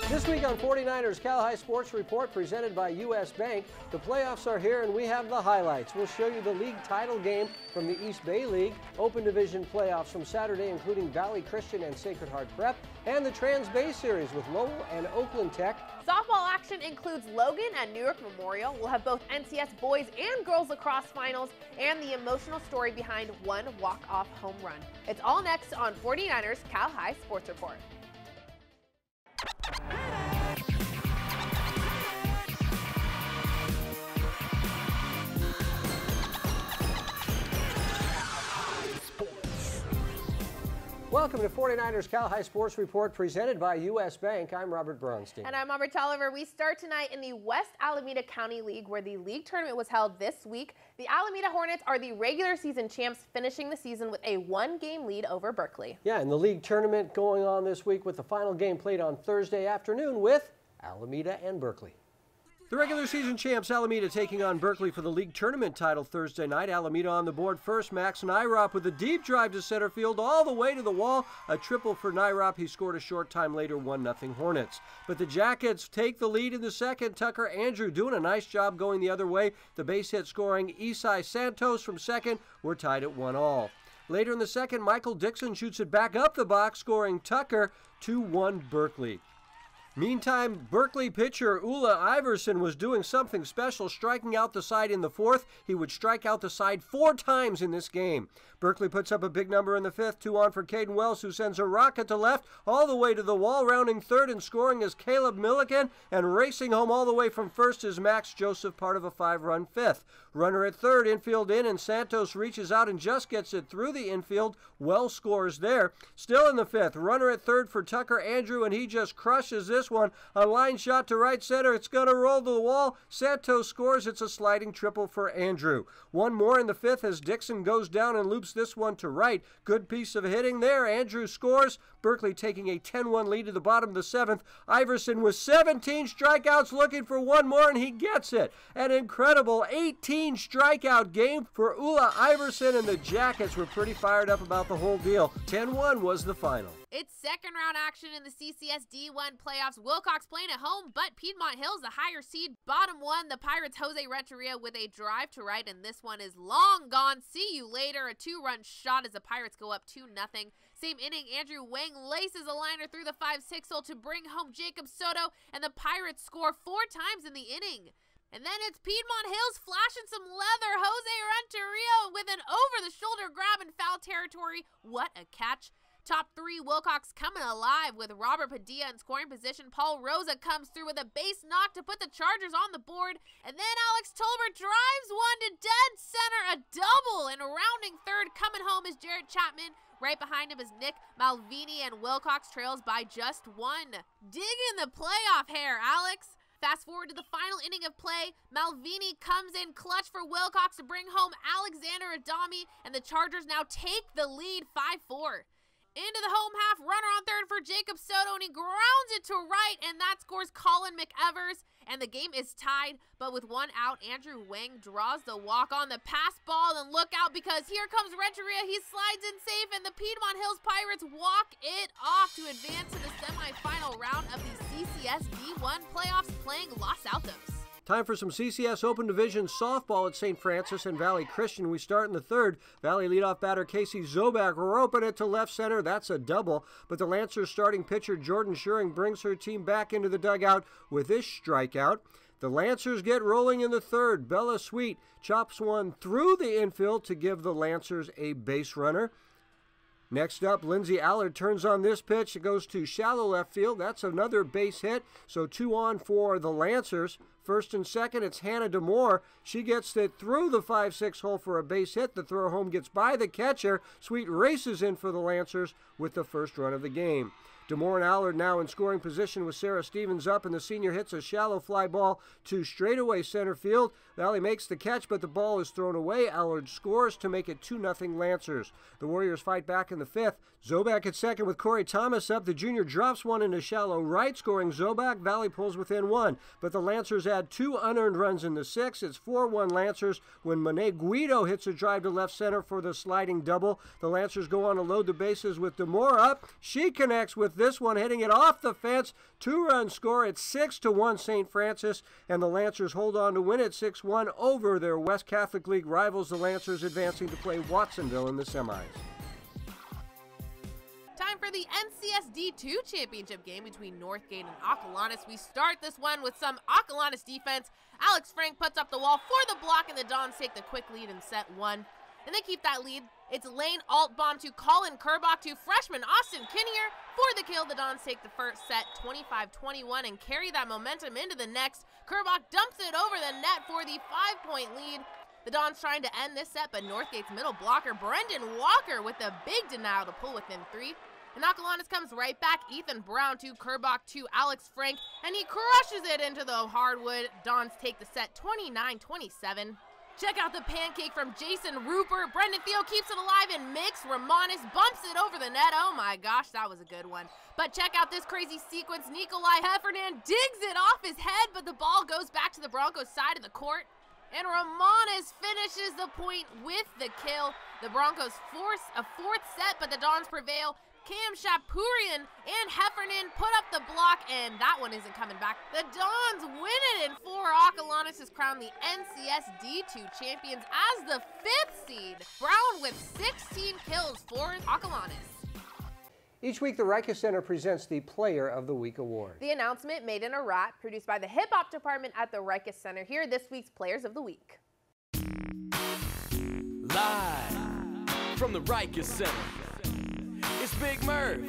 This week on 49ers Cal High Sports Report presented by U.S. Bank, the playoffs are here and we have the highlights. We'll show you the league title game from the East Bay League, Open Division playoffs from Saturday including Valley Christian and Sacred Heart Prep, and the Trans Bay Series with Lowell and Oakland Tech. Softball action includes Logan and New York Memorial. We'll have both NCS boys and girls lacrosse finals and the emotional story behind one walk-off home run. It's all next on 49ers Cal High Sports Report. Welcome to 49ers Cal High Sports Report presented by U.S. Bank. I'm Robert Bronstein. And I'm Aubrey Tolliver. We start tonight in the West Alameda County League, where the league tournament was held this week. The Alameda Hornets are the regular season champs, finishing the season with a one-game lead over Berkeley. Yeah, and the league tournament going on this week with the final game played on Thursday afternoon with Alameda and Berkeley. The regular season champs Alameda taking on Berkeley for the league tournament title Thursday night. Alameda on the board first. Max Nyrop with a deep drive to center field all the way to the wall. A triple for Nyrop. He scored a short time later, 1-0 Hornets. But the Jackets take the lead in the second. Tucker Andrew doing a nice job going the other way. The base hit scoring Isai Santos from second. We're tied at 1-1. Later in the second, Michael Dixon shoots it back up the box, scoring Tucker 2-1 Berkeley. Meantime, Berkeley pitcher Ula Iverson was doing something special, striking out the side in the fourth. He would strike out the side 4 times in this game. Berkeley puts up a big number in the fifth, 2 on for Caden Wells, who sends a rocket to left all the way to the wall. Rounding third and scoring is Caleb Milliken, and racing home all the way from first is Max Joseph, part of a 5-run fifth. Runner at third, infield in, and Santos reaches out and just gets it through the infield. Wells scores there. Still in the fifth, runner at third for Tucker Andrew, and he just crushes this one. A line shot to right center. It's going to roll to the wall. Santos scores. It's a sliding triple for Andrew. One more in the fifth as Dixon goes down and loops this one to right. Good piece of hitting there. Andrew scores. Berkeley taking a 10-1 lead to the bottom of the seventh. Iverson with 17 strikeouts looking for one more, and he gets it. An incredible 18 strikeout game for Ula Iverson, and the Jackets were pretty fired up about the whole deal. 10-1 was the final. It's second round action in the CCS D1 playoffs. Wilcox playing at home, but Piedmont Hills the higher seed. Bottom one, the Pirates' Jose Renteria with a drive to right, and this one is long gone. See you later. A 2-run shot as the Pirates go up 2-0. Same inning, Andrew Wang laces a liner through the 5-6 hole to bring home Jacob Soto, and the Pirates score 4 times in the inning. And then it's Piedmont Hills flashing some leather. Jose Renteria with an over-the-shoulder grab in foul territory. What a catch. Top 3, Wilcox coming alive with Robert Padilla in scoring position. Paul Rosa comes through with a base knock to put the Chargers on the board. And then Alex Tolbert drives one to dead center, a double. And rounding third, coming home is Jarrett Chapman. Right behind him is Nick Malvini, and Wilcox trails by just 1. Digging the playoff hair, Alex. Fast forward to the final inning of play. Malvini comes in clutch for Wilcox to bring home Alexander Adami, and the Chargers now take the lead 5-4. Into the home half, runner on third for Jacob Soto, and he grounds it to right, and that scores Colin McEvers, and the game is tied. But with 1 out, Andrew Wang draws the walk on the pass ball, and look out because here comes Renteria. He slides in safe, and the Piedmont Hills Pirates walk it off to advance to the semifinal round of the CCS D1 playoffs, playing Los Altos. Time for some CCS Open Division softball at St. Francis and Valley Christian. We start in the third. Valley leadoff batter Casey Zobak roping it to left center. That's a double. But the Lancers starting pitcher Jordan Schuring brings her team back into the dugout with this strikeout. The Lancers get rolling in the third. Bella Sweet chops one through the infield to give the Lancers a base runner. Next up, Lindsey Allard turns on this pitch. It goes to shallow left field. That's another base hit. So 2 on for the Lancers. First and second, it's Hannah DeMoore. She gets it through the 5-6 hole for a base hit. The throw home gets by the catcher. Sweet races in for the Lancers with the first run of the game. DeMoore and Allard now in scoring position with Sarah Stevens up, and the senior hits a shallow fly ball to straightaway center field. Valley makes the catch, but the ball is thrown away. Allard scores to make it 2-0 Lancers. The Warriors fight back in the fifth. Zobak at second with Corey Thomas up. The junior drops one into shallow right, scoring Zobak. Valley pulls within 1, but the Lancers add had 2 unearned runs in the 6th. It's 4-1 Lancers when Monet Guido hits a drive to left center for the sliding double. The Lancers go on to load the bases with DeMore up. She connects with this one, hitting it off the fence. 2-run score. It's 6-1 St. Francis, and the Lancers hold on to win it 6-1 over their West Catholic League rivals, the Lancers advancing to play Watsonville in the semis. Time for the NCSD 2 championship game between Northgate and Acalanes. We start this one with some Acalanes defense. Alex Frank puts up the wall for the block, and the Dons take the quick lead in set 1. And they keep that lead. It's Lane Altbaum to Colin Kerbach to freshman Austin Kinnear for the kill. The Dons take the first set 25-21 and carry that momentum into the next. Kerbach dumps it over the net for the 5-point lead. The Dons trying to end this set, but Northgate's middle blocker, Brendan Walker, with a big denial to pull within 3. And Acalanes comes right back. Ethan Brown to Kerbach to Alex Frank, and he crushes it into the hardwood. Dons take the set 29-27. Check out the pancake from Jason Rupert. Brendan Theo keeps it alive and mix. Romanis bumps it over the net. Oh my gosh, that was a good one. But check out this crazy sequence. Nikolai Heffernan digs it off his head, but the ball goes back to the Broncos' side of the court. And Romanis finishes the point with the kill. The Broncos force a 4th set, but the Dons prevail. Cam Shapurian and Heffernan put up the block, and that one isn't coming back. The Dons win it in 4. Acalanes is crowned the NCSD 2 champions as the 5th seed. Brown with 16 kills for Acalanes. Each week, the Rica Center presents the Player of the Week award. The announcement made in a wrap, produced by the Hip Hop Department at the Rica Center. Here are this week's Players of the Week. Live from the Rica Center, it's Big Murph,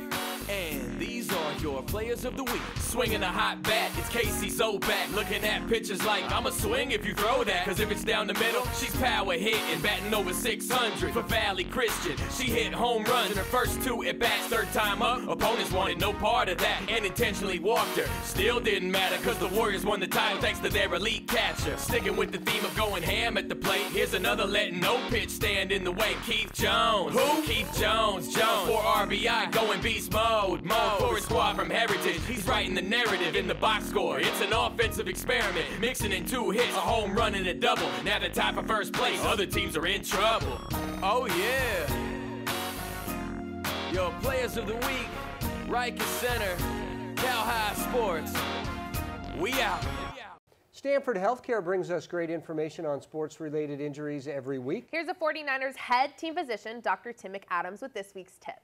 and these are your Players of the Week. Swinging a hot bat, it's Casey Zoback. Looking at pitches like, I'ma swing if you throw that. Cause if it's down the middle, she's power hitting, batting over 600. For Valley Christian, she hit home runs in her first 2 at bats. 3rd time up, opponents wanted no part of that and intentionally walked her. Still didn't matter cause the Warriors won the title thanks to their elite catcher. Sticking with the theme of going ham at the plate, here's another letting no pitch stand in the way. Keith Jones. Who? Keith Jones. Jones for RBI, going beast mode. For his squad from Heritage, he's writing the narrative in the box score. It's an offensive experiment, mixing in 2 hits, a home run and a double. Now the tie for first place, other teams are in trouble. Oh yeah. Your Players of the Week, Rica Center, Cal High Sports. We out. Stanford Healthcare brings us great information on sports-related injuries every week. Here's the 49ers head team physician, Dr. Tim McAdams, with this week's tip.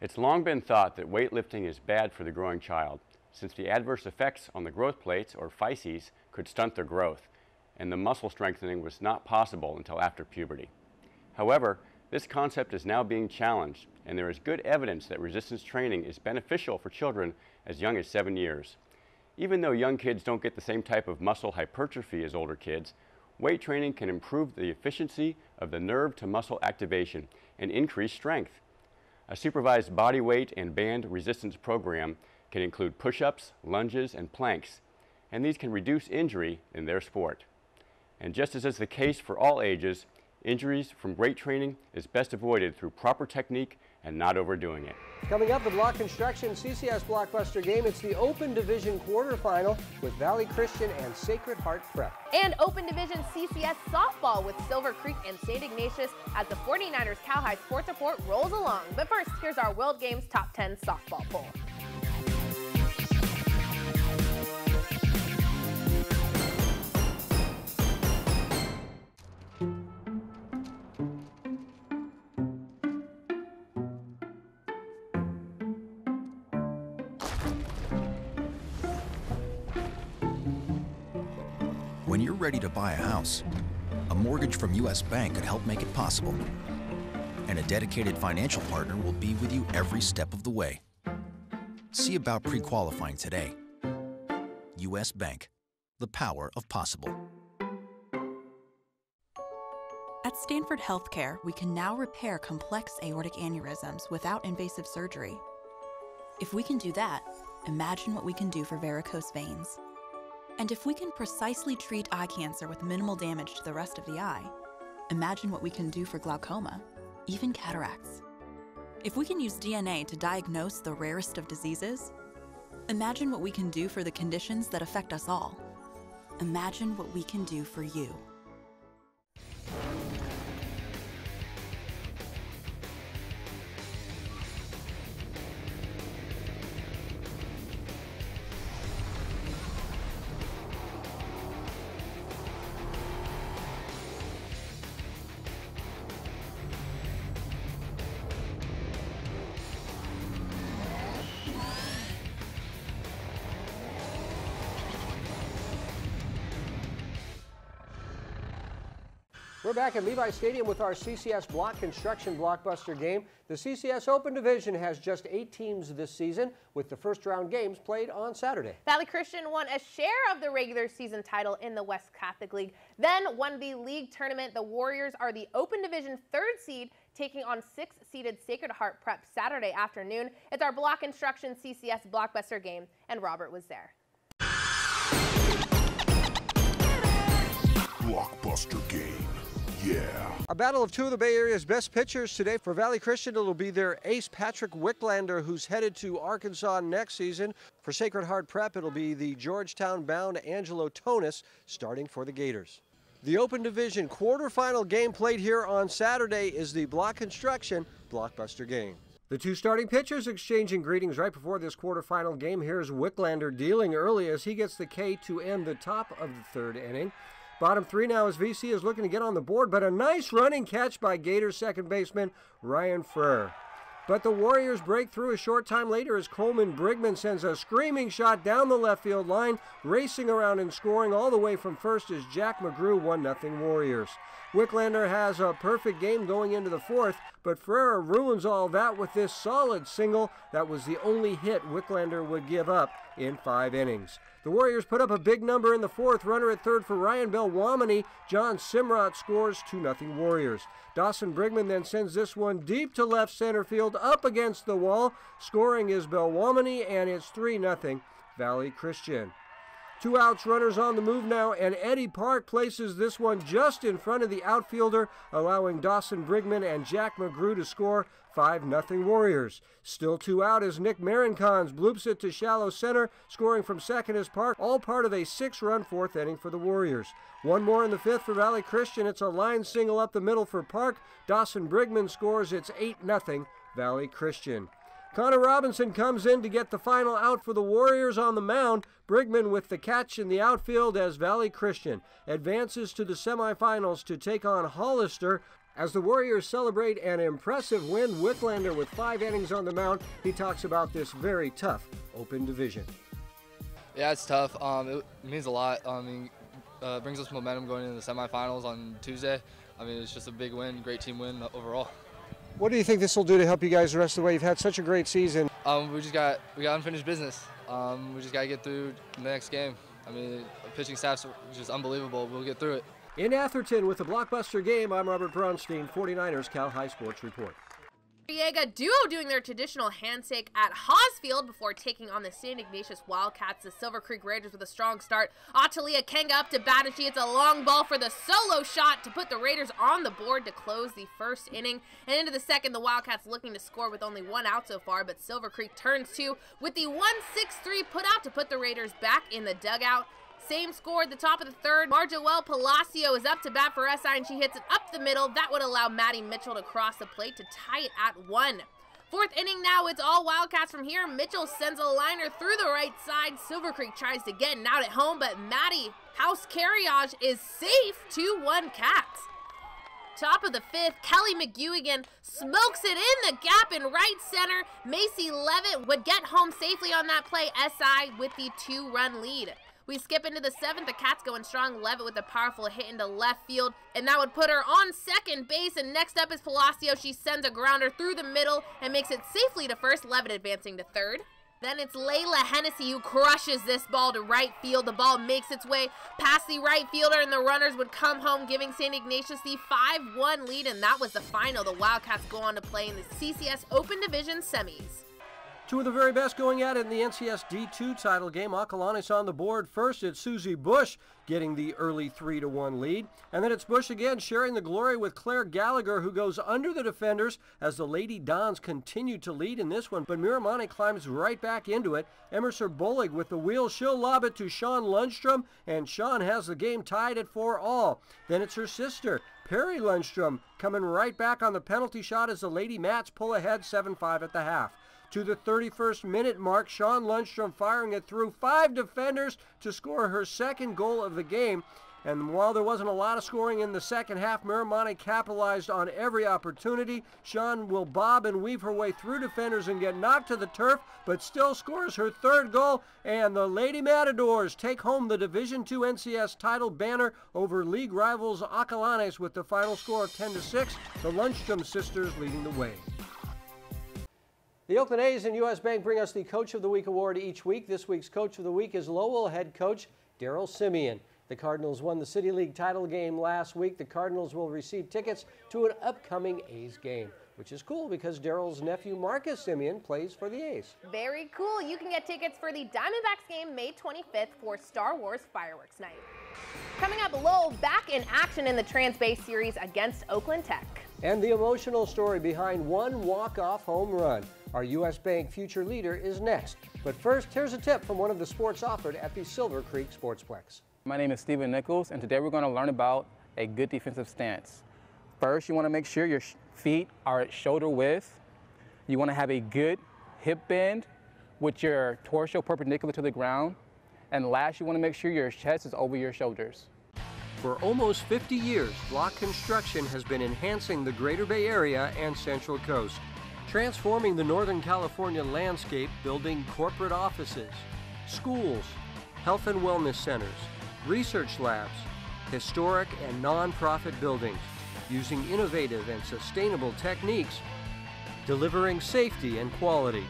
It's long been thought that weightlifting is bad for the growing child, since the adverse effects on the growth plates, or physes, could stunt their growth, and the muscle strengthening was not possible until after puberty. However, this concept is now being challenged, and there is good evidence that resistance training is beneficial for children as young as 7 years. Even though young kids don't get the same type of muscle hypertrophy as older kids, weight training can improve the efficiency of the nerve-to-muscle activation and increase strength. A supervised body weight and band resistance program can include push-ups, lunges, and planks, and these can reduce injury in their sport. And just as is the case for all ages, injuries from weight training is best avoided through proper technique and not overdoing it. Coming up, the Block Construction CCS Blockbuster game. It's the Open Division quarterfinal with Valley Christian and Sacred Heart Prep. And Open Division CCS softball with Silver Creek and St. Ignatius as the 49ers Cal High Sports Report rolls along. But first, here's our World Games Top 10 softball poll. When you're ready to buy a house, a mortgage from U.S. Bank could help make it possible. And a dedicated financial partner will be with you every step of the way. See about pre-qualifying today. U.S. Bank, the power of possible. At Stanford Healthcare, we can now repair complex aortic aneurysms without invasive surgery. If we can do that, imagine what we can do for varicose veins. And if we can precisely treat eye cancer with minimal damage to the rest of the eye, imagine what we can do for glaucoma, even cataracts. If we can use DNA to diagnose the rarest of diseases, imagine what we can do for the conditions that affect us all. Imagine what we can do for you. We're back at Levi Stadium with our CCS block construction blockbuster game. The CCS Open Division has just 8 teams this season, with the first round games played on Saturday. Valley Christian won a share of the regular season title in the West Catholic League, then won the league tournament. The Warriors are the Open Division 3rd seed, taking on 6th-seeded Sacred Heart Prep Saturday afternoon. It's our block construction CCS blockbuster game, and Robert was there. Blockbuster game. Yeah. A battle of 2 of the Bay Area's best pitchers today. For Valley Christian, it'll be their ace Patrick Wicklander, who's headed to Arkansas next season. For Sacred Heart Prep, it'll be the Georgetown-bound Angelo Tonis starting for the Gators. The Open Division quarterfinal game played here on Saturday is the block construction blockbuster game. The 2 starting pitchers exchanging greetings right before this quarterfinal game. Here's Wicklander dealing early as he gets the K to end the top of the 3rd inning. Bottom 3 now as VC is looking to get on the board, but a nice running catch by Gators second baseman Ryan Frere. But the Warriors break through a short time later as Coleman Brigman sends a screaming shot down the left field line. Racing around and scoring all the way from first is Jack McGrew, 1-0 Warriors. Wicklander has a perfect game going into the 4th, but Frere ruins all that with this solid single that was the only hit Wicklander would give up in 5 innings. The Warriors put up a big number in the 4th. Runner at 3rd for Ryan Belwamini. John Simrot scores, 2-0 Warriors. Dawson Brigman then sends this one deep to left center field up against the wall. Scoring is Belwamini, and it's 3-0 Valley Christian. 2 outs, runners on the move now, and Eddie Park places this one just in front of the outfielder, allowing Dawson Brigman and Jack McGrew to score. 5-0 Warriors. Still 2 out as Nick Marincons bloops it to shallow center. Scoring from second is Park, all part of a 6-run 4th inning for the Warriors. 1 more in the 5th for Valley Christian. It's a line single up the middle for Park. Dawson Brigman scores. It's 8-0 Valley Christian. Connor Robinson comes in to get the final out for the Warriors on the mound. Brigman with the catch in the outfield as Valley Christian advances to the semifinals to take on Hollister. As the Warriors celebrate an impressive win, Wicklander with 5 innings on the mound. He talks about this very tough Open Division. Yeah, it's tough. It means a lot. It brings us momentum going into the semifinals on Tuesday. It's just a big win, great team win overall. What do you think this will do to help you guys the rest of the way? You've had such a great season. We got unfinished business. We just got to get through the next game. The pitching staff's just unbelievable. We'll get through it. In Atherton with the blockbuster game, I'm Robert Bronstein, 49ers Cal High Sports Report. Noriega duo doing their traditional handshake at Hosfield before taking on the St. Ignatius Wildcats. The Silver Creek Raiders with a strong start. Atalia Kenga up to bat, and she hits a long ball for the solo shot to put the Raiders on the board to close the 1st inning. And into the 2nd, the Wildcats looking to score with only 1 out so far, but Silver Creek turns 2 with the 1-6-3 put out to put the Raiders back in the dugout. Same score at the top of the 3rd. Marjoelle Palacio is up to bat for SI, and she hits it up the middle. That would allow Maddie Mitchell to cross the plate to tie it at 1. 4th inning now, it's all Wildcats from here. Mitchell sends a liner through the right side. Silver Creek tries to get it out at home, but Maddie House Carriage is safe. 2-1 Cats. Top of the 5th, Kelly McGuigan smokes it in the gap in right center. Macy Levitt would get home safely on that play. SI with the 2-run lead. We skip into the 7th, the Cats going strong. Levitt with a powerful hit into left field, and that would put her on second base. And next up is Palacio. She sends a grounder through the middle and makes it safely to first. Levitt advancing to 3rd. Then it's Layla Hennessy who crushes this ball to right field. The ball makes its way past the right fielder, and the runners would come home, giving St. Ignatius the 5-1 lead, and that was the final. The Wildcats go on to play in the CCS Open Division semis. Two of the very best going at it in the NCS D2 title game. Acalanes on the board first. It's Susie Bush getting the early 3-1 lead. And then it's Bush again sharing the glory with Claire Gallagher, who goes under the defenders as the Lady Dons continue to lead in this one. But Miramani climbs right back into it. Emerson Bullig with the wheel. She'll lob it to Sean Lundstrom, and Sean has the game tied at 4-all. Then it's her sister, Perry Lundstrom, coming right back on the penalty shot as the Lady Mats pull ahead 7-5 at the half. To the 31st minute mark, Sean Lundstrom firing it through 5 defenders to score her second goal of the game. And while there wasn't a lot of scoring in the second half, Miramani capitalized on every opportunity. Sean will bob and weave her way through defenders and get knocked to the turf, but still scores her third goal. And the Lady Matadors take home the Division II NCS title banner over league rivals Acalanes with the final score of 10-6. The Lundstrom sisters leading the way. The Oakland A's and U.S. Bank bring us the Coach of the Week award each week. This week's Coach of the Week is Lowell head coach Daryl Simeon. The Cardinals won the City League title game last week. The Cardinals will receive tickets to an upcoming A's game, which is cool because Daryl's nephew Marcus Simeon plays for the A's. Very cool. You can get tickets for the Diamondbacks game May 25th for Star Wars Fireworks Night. Coming up, Lowell back in action in the Trans-Bay Series against Oakland Tech. And the emotional story behind one walk-off home run. Our U.S. Bank future leader is next. But first, here's a tip from one of the sports offered at the Silver Creek Sportsplex. My name is Stephen Nichols, and today we're going to learn about a good defensive stance. First, you want to make sure your feet are at shoulder width. You want to have a good hip bend with your torso perpendicular to the ground. And last, you want to make sure your chest is over your shoulders. For almost 50 years, Block Construction has been enhancing the Greater Bay Area and Central Coast, transforming the Northern California landscape, building corporate offices, schools, health and wellness centers, research labs, historic and non-profit buildings, using innovative and sustainable techniques, delivering safety and quality,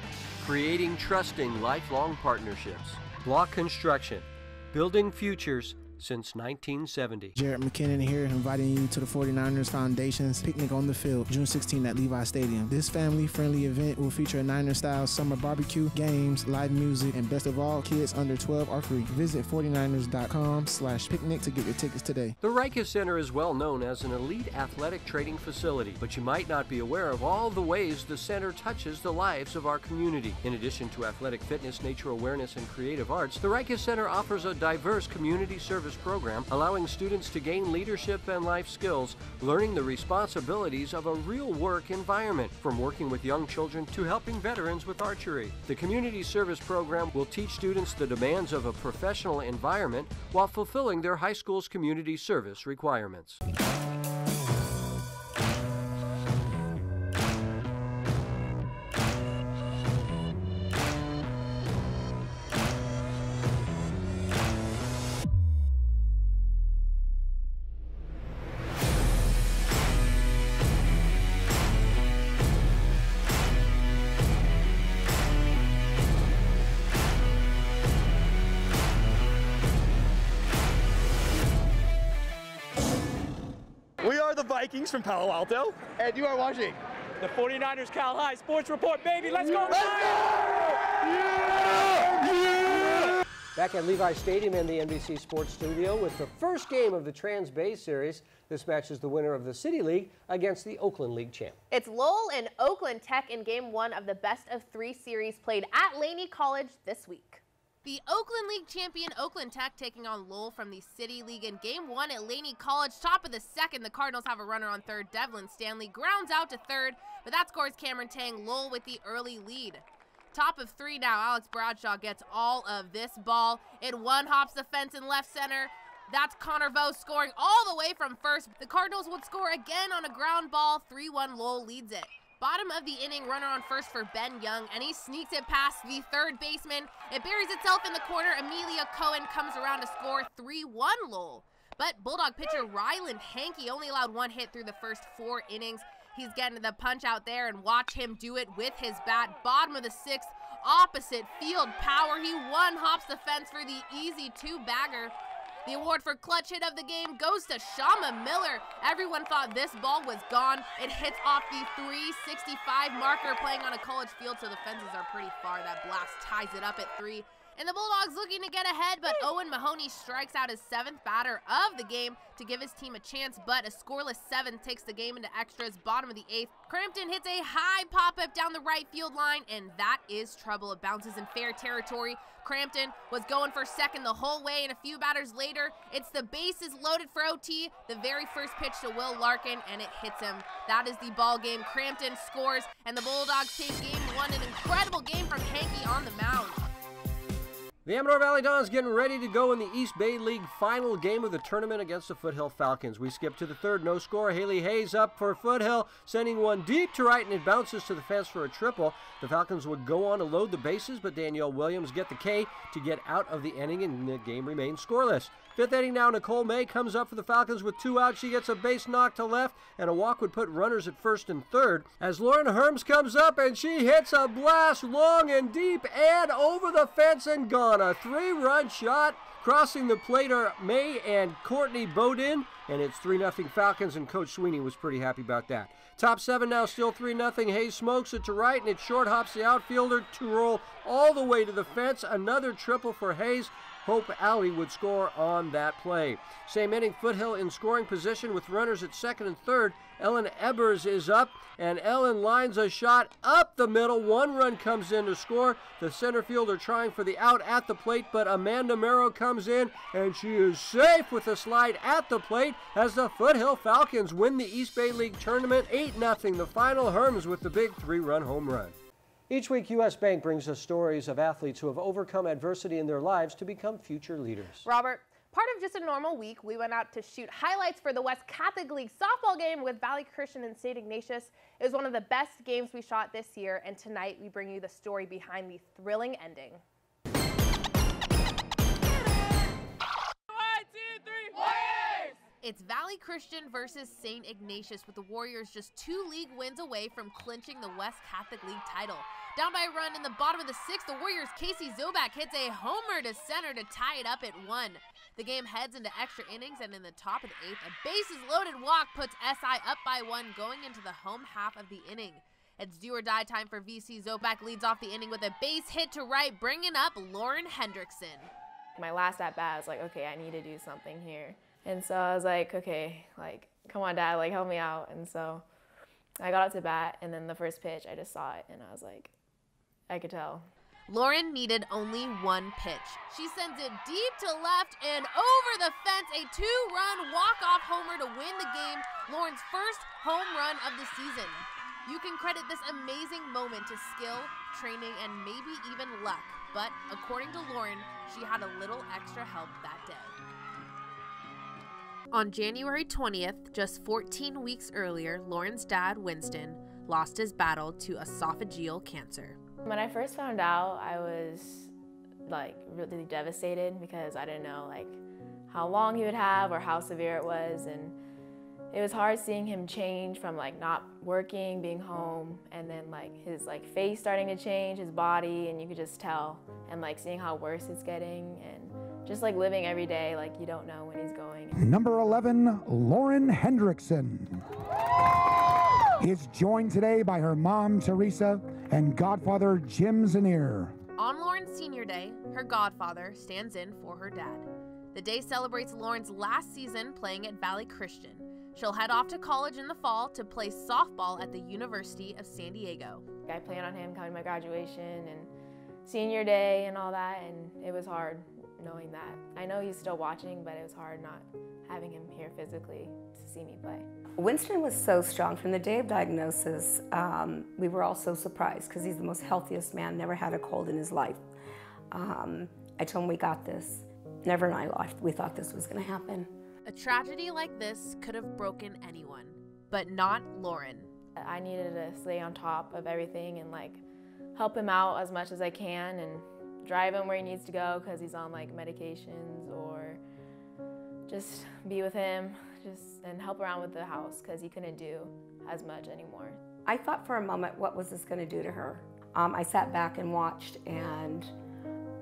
creating trusting lifelong partnerships. Block Construction, building futures since 1970. Jared McKinnon here, inviting you to the 49ers Foundation's Picnic on the Field, June 16 at Levi Stadium. This family-friendly event will feature a Niner-style summer barbecue, games, live music, and best of all, kids under 12 are free. Visit 49ers.com/picnic to get your tickets today. The Rikus Center is well known as an elite athletic training facility, but you might not be aware of all the ways the center touches the lives of our community. In addition to athletic fitness, nature awareness, and creative arts, the Rikus Center offers a diverse community service program, allowing students to gain leadership and life skills, learning the responsibilities of a real work environment, from working with young children to helping veterans with archery. The community service program will teach students the demands of a professional environment while fulfilling their high school's community service requirements. We are the Vikings from Palo Alto, and you are watching the 49ers Cal High Sports Report, baby. Let's go! Yeah! Back at Levi Stadium in the NBC Sports Studio with the first game of the Trans-Bay Series. This match is the winner of the City League against the Oakland League champ. It's Lowell and Oakland Tech in Game 1 of the best-of-3 series played at Laney College this week. The Oakland League champion Oakland Tech taking on Lowell from the City League in Game 1 at Laney College. Top of the second, the Cardinals have a runner on third. Devlin Stanley grounds out to third, but that scores Cameron Tang. Lowell with the early lead. Top of 3 now, Alex Bradshaw gets all of this ball. It one-hops the fence in left center. That's Connor Vose scoring all the way from first. The Cardinals would score again on a ground ball. 3-1 Lowell leads it. Bottom of the inning, runner on first for Ben Young, and he sneaks it past the third baseman. It buries itself in the corner. Amelia Cohen comes around to score 3-1 Lowell. But Bulldog pitcher Ryland Hankey only allowed 1 hit through the first 4 innings. He's getting the punch out there, and watch him do it with his bat. Bottom of the 6th, opposite field power. He one-hops the fence for the easy 2-bagger. The award for clutch hit of the game goes to Shama Miller. Everyone thought this ball was gone. It hits off the 365 marker, playing on a college field, so the fences are pretty far. That blast ties it up at 3. And the Bulldogs looking to get ahead, but Owen Mahoney strikes out his 7th batter of the game to give his team a chance, but a scoreless 7 takes the game into extras, bottom of the 8th. Crampton hits a high pop-up down the right field line, and that is trouble. It bounces in fair territory. Crampton was going for second the whole way, and a few batters later, it's the bases loaded for OT, the very first pitch to Will Larkin, and it hits him. That is the ball game. Crampton scores, and the Bulldogs take game 1. An incredible game from Hanky on the mound. The Amador Valley Dons getting ready to go in the East Bay League final game of the tournament against the Foothill Falcons. We skip to the 3rd, no score. Haley Hayes up for Foothill, sending one deep to right, and it bounces to the fence for a triple. The Falcons would go on to load the bases, but Danielle Williams get the K to get out of the inning, and the game remains scoreless. 5th inning now, Nicole May comes up for the Falcons with 2 outs. She gets a base knock to left, and a walk would put runners at 1st and 3rd. As Lauren Herms comes up, and she hits a blast long and deep and over the fence and gone. A 3-run shot. Crossing the plate are May and Courtney Bowden, and it's 3-0 Falcons, and Coach Sweeney was pretty happy about that. Top 7 now, still 3-0. Hayes smokes it to right, and it short hops the outfielder to roll all the way to the fence. Another triple for Hayes. Hope Alley would score on that play. Same inning, Foothill in scoring position with runners at 2nd and 3rd. Ellen Ebers is up, and Ellen lines a shot up the middle. 1 run comes in to score. The center fielder trying for the out at the plate, but Amanda Merrow comes in, and she is safe with a slide at the plate as the Foothill Falcons win the East Bay League tournament 8-0. The final, Herms with the big 3-run home run. Each week, U.S. Bank brings us stories of athletes who have overcome adversity in their lives to become future leaders. Robert, part of just a normal week, we went out to shoot highlights for the West Catholic League softball game with Valley Christian and St. Ignatius. It was one of the best games we shot this year, and tonight we bring you the story behind the thrilling ending. 1, 2, 3, Warriors! It's Valley Christian versus St. Ignatius, with the Warriors just 2 league wins away from clinching the West Catholic League title. Down by a run in the bottom of the 6th, the Warriors' Casey Zobak hits a homer to center to tie it up at 1. The game heads into extra innings, and in the top of the 8th, a bases-loaded walk puts SI up by 1 going into the home half of the inning. It's do-or-die time for VC. Zobak leads off the inning with a base hit to right, bringing up Lauren Hendrickson. My last at-bat, I was like, okay, I need to do something here. And so I was like, okay, like, come on, Dad, like, help me out. And so I got up to bat, and then the first pitch, I just saw it, and I was like, I could tell. Lauren needed only 1 pitch. She sends it deep to left and over the fence, a 2-run walk-off homer to win the game, Lauren's first home run of the season. You can credit this amazing moment to skill, training, and maybe even luck, but according to Lauren, she had a little extra help that day. On January 20th, just 14 weeks earlier, Lauren's dad, Winston, lost his battle to esophageal cancer. When I first found out, I was like really devastated because I didn't know like how long he would have or how severe it was, and it was hard seeing him change from like not working, being home, and then like his like face starting to change, his body, and you could just tell, and like seeing how worse it's getting, and just like living every day like you don't know when he's going. Number 11, Lauren Hendrickson, is joined today by her mom, Teresa, and godfather, Jim Zanier. On Lauren's senior day, her godfather stands in for her dad. The day celebrates Lauren's last season playing at Valley Christian. She'll head off to college in the fall to play softball at the University of San Diego. I plan on him coming to my graduation and senior day and all that, and it was hard knowing that. I know he's still watching, but it was hard not having him here physically to see me play. Winston was so strong. From the day of diagnosis, we were all so surprised because he's the most healthiest man, never had a cold in his life. I told him, we got this. Never in our life we thought this was gonna happen. A tragedy like this could have broken anyone, but not Lauren. I needed to stay on top of everything and like help him out as much as I can and drive him where he needs to go because he's on like medications, or just be with him and help around with the house because he couldn't do as much anymore. I thought for a moment, what was this gonna do to her? I sat back and watched, and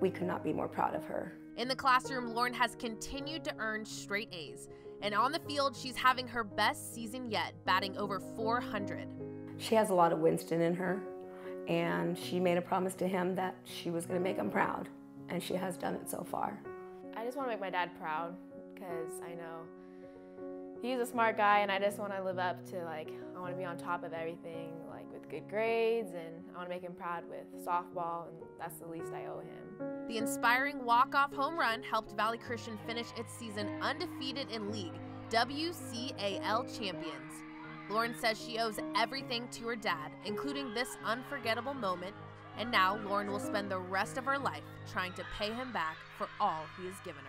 we could not be more proud of her. In the classroom, Lauren has continued to earn straight A's. And on the field, she's having her best season yet, batting over 400. She has a lot of Winston in her, and she made a promise to him that she was going to make him proud, and she has done it so far. I just want to make my dad proud because I know he's a smart guy, and I just want to live up to, I want to be on top of everything, with good grades, and I want to make him proud with softball, and that's the least I owe him. The inspiring walk-off home run helped Valley Christian finish its season undefeated in league, WCAL champions. Lauren says she owes everything to her dad, including this unforgettable moment, and now Lauren will spend the rest of her life trying to pay him back for all he has given her.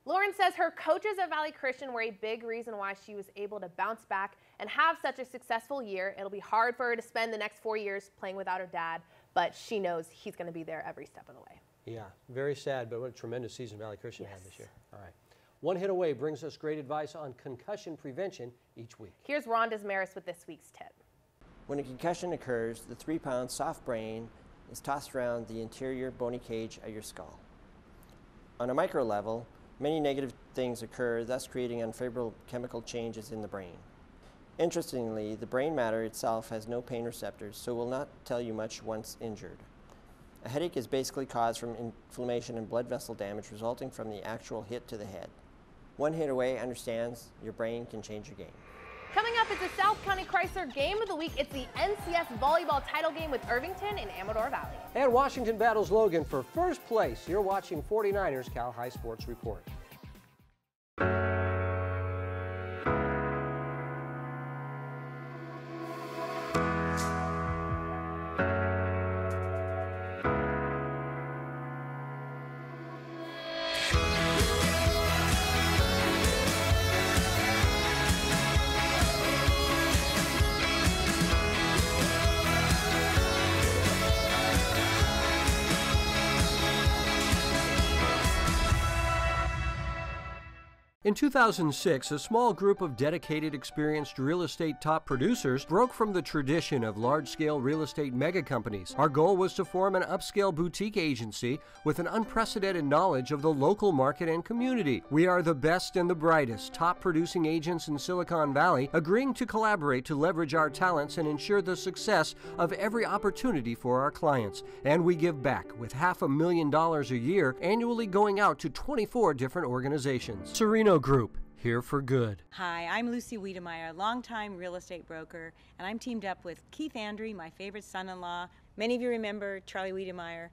Lauren says her coaches at Valley Christian were a big reason why she was able to bounce back and have such a successful year. It'll be hard for her to spend the next 4 years playing without her dad, but she knows he's going to be there every step of the way. Yeah, very sad, but what a tremendous season Valley Christian had this year. All right. One Hit Away brings us great advice on concussion prevention each week. Here's Ron Desmaris with this week's tip. When a concussion occurs, the 3-pound soft brain is tossed around the interior bony cage of your skull. On a micro level, many negative things occur, thus creating unfavorable chemical changes in the brain. Interestingly, the brain matter itself has no pain receptors, so will not tell you much once injured. A headache is basically caused from inflammation and blood vessel damage resulting from the actual hit to the head. One Hit Away understands your brain can change your game. Coming up, it's the South County Chrysler Game of the Week. It's the NCS volleyball title game with Irvington and Amador Valley. And Washington battles Logan for first place. You're watching 49ers Cal High Sports Report. In 2006, a small group of dedicated, experienced real estate top producers broke from the tradition of large-scale real estate mega companies. Our goal was to form an upscale boutique agency with an unprecedented knowledge of the local market and community. We are the best and the brightest, top producing agents in Silicon Valley, agreeing to collaborate to leverage our talents and ensure the success of every opportunity for our clients. And we give back with $500,000 a year, annually going out to 24 different organizations. Sereno Group, here for good. Hi, I'm Lucy Wiedemeyer, longtime real estate broker, and I'm teamed up with Keith Andry, my favorite son-in-law. Many of you remember Charlie Wiedemeyer,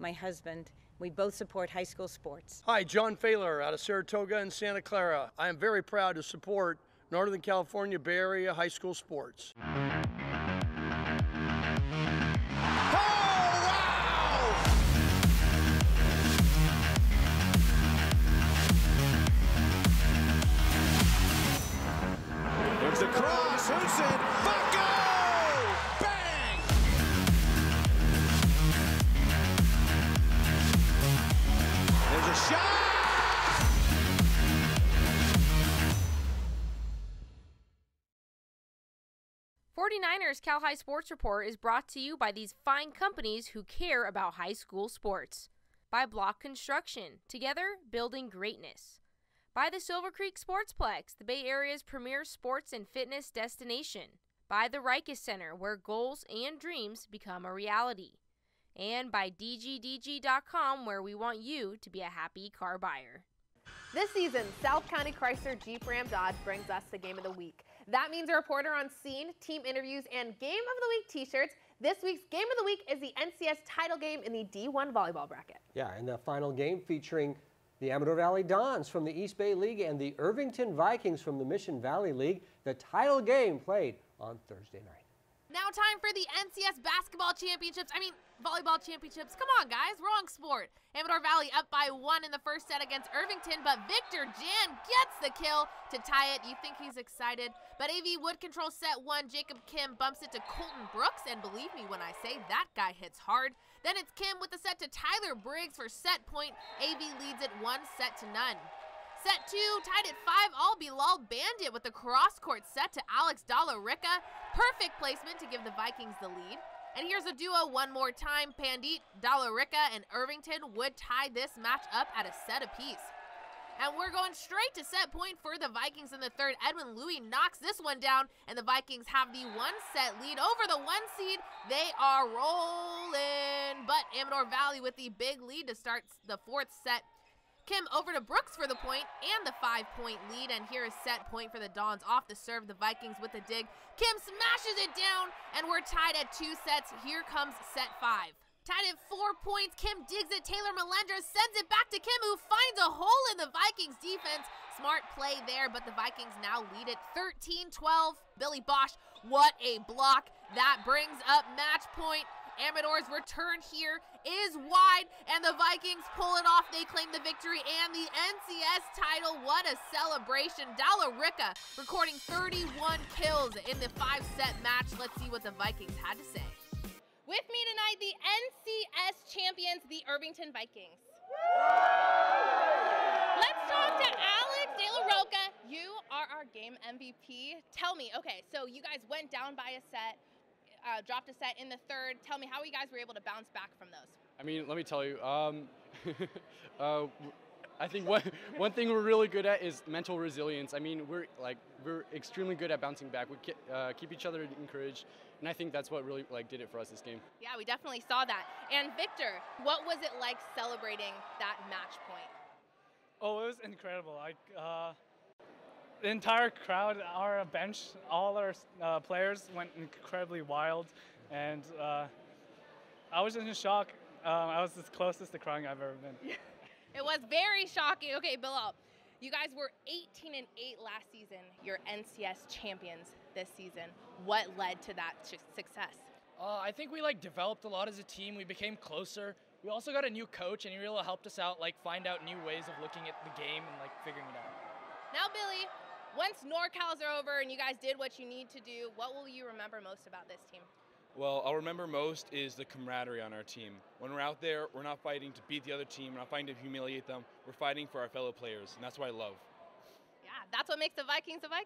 my husband. We both support high school sports. Hi, John Failer out of Saratoga and Santa Clara. I am very proud to support Northern California Bay Area high school sports. The cross, Hudson, Bucko! Bang! There's a shot! '49ers Cal High Sports Report is brought to you by these fine companies who care about high school sports. By Block Construction, together building greatness. By the Silver Creek Sportsplex, the Bay Area's premier sports and fitness destination. By the Rikus Center, where goals and dreams become a reality. And by DGDG.com, where we want you to be a happy car buyer. This season, South County Chrysler Jeep Ram Dodge brings us the Game of the Week. That means a reporter on scene, team interviews, and Game of the Week t-shirts. This week's Game of the Week is the NCS title game in the D1 volleyball bracket. Yeah, and the final game featuring the Amador Valley Dons from the East Bay League and the Irvington Vikings from the Mission Valley League. The title game played on Thursday night. Now time for the NCS basketball championships. Volleyball championships. Come on, guys. Wrong sport. Amador Valley up by 1 in the first set against Irvington, but Victor Jan gets the kill to tie it. You think he's excited, but AV would control set 1. Jacob Kim bumps it to Colton Brooks, and believe me when I say that guy hits hard. Then it's Kim with the set to Tyler Briggs for set point. AV leads it 1-0. Set 2, tied at 5, all Bilal Bandit with the cross-court set to Alex Dalarica. Perfect placement to give the Vikings the lead. And here's a duo one more time. Pandit Dalarica and Irvington would tie this match up at a set apiece. And we're going straight to set point for the Vikings in the third. Edwin Louis knocks this one down, and the Vikings have the 1-set lead over the 1 seed. They are rolling, but Amador Valley with the big lead to start the 4th set. Kim over to Brooks for the point and the 5-point lead, and here is set point for the Dons off the serve. The Vikings with the dig. Kim smashes it down, and we're tied at 2 sets. Here comes set 5. Tied at 4 points, Kim digs it. Taylor Melendrez sends it back to Kim, who finds a hole in the Vikings defense. Smart play there, but the Vikings now lead it 13-12. Billy Bosch, what a block. That brings up match point. Amador's return here is wide, and the Vikings pull it off. They claim the victory and the NCS title. What a celebration. Dalarica recording 31 kills in the 5-set match. Let's see what the Vikings had to say. With me tonight, the NCS champions, the Irvington Vikings. Let's talk to Alex De La Roca. You are our game MVP. Tell me, okay, so you guys went down by a set, dropped a set in the third. Tell me how you guys were able to bounce back from those. I mean, let me tell you, I think one thing we're really good at is mental resilience. I mean, we're extremely good at bouncing back. We keep each other encouraged, and I think that's what really did it for us this game. Yeah, we definitely saw that. And Victor, what was it like celebrating that match point? Oh, it was incredible. The entire crowd, our bench, all our players went incredibly wild, and I was in shock. I was the closest to crying I've ever been. It was very shocking. Okay, Bilal, you guys were 18-8 last season. You're NCS champions this season. What led to that success? I think we developed a lot as a team. We became closer. We also got a new coach, and he really helped us out, find out new ways of looking at the game and figuring it out. Now, Billy, once NorCals are over and you guys did what you need to do, what will you remember most about this team? Well, I'll remember most is the camaraderie on our team. When we're out there, we're not fighting to beat the other team, we're not fighting to humiliate them, we're fighting for our fellow players, and that's what I love. Yeah, that's what makes the Vikings, right?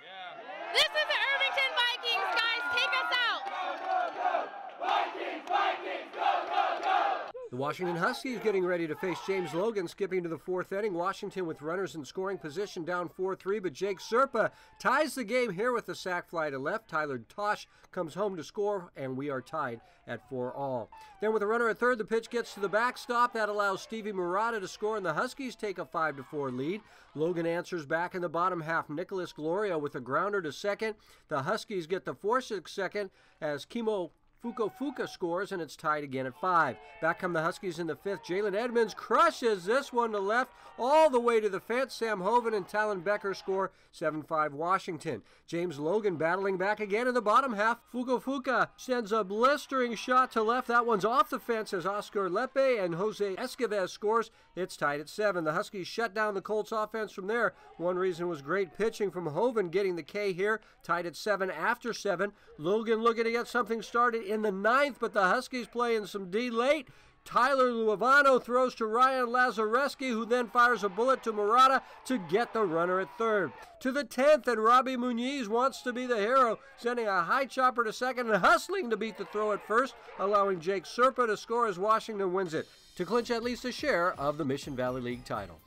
Yeah. This is the Irvington Vikings, guys. Take us out. Go, go, go! Vikings, Vikings, go, go, go! The Washington Huskies getting ready to face James Logan, skipping to the 4th inning. Washington with runners in scoring position, down 4-3, but Jake Serpa ties the game here with the sac fly to left. Tyler Tosh comes home to score, and we are tied at 4-all. Then with a runner at third, the pitch gets to the backstop. That allows Stevie Murata to score, and the Huskies take a 5-4 lead. Logan answers back in the bottom half. Nicholas Gloria with a grounder to second. The Huskies get the 4-6 second as Kimo Fukufuka scores, and it's tied again at 5. Back come the Huskies in the 5th. Jalen Edmonds crushes this one to left all the way to the fence. Sam Hoven and Talon Becker score 7-5 Washington. James Logan battling back again in the bottom half. Fukufuka sends a blistering shot to left. That one's off the fence as Oscar Lepe and Jose Esquivel scores. It's tied at 7. The Huskies shut down the Colts offense from there. One reason was great pitching from Hoven getting the K here. Tied at 7 after 7. Logan looking to get something started in the 9th, but the Huskies playing some D late. Tyler Luavano throws to Ryan Lazareski, who then fires a bullet to Murata to get the runner at third. To the 10th, and Robbie Muniz wants to be the hero, sending a high chopper to second and hustling to beat the throw at first, allowing Jake Serpa to score as Washington wins it to clinch at least a share of the Mission Valley League title.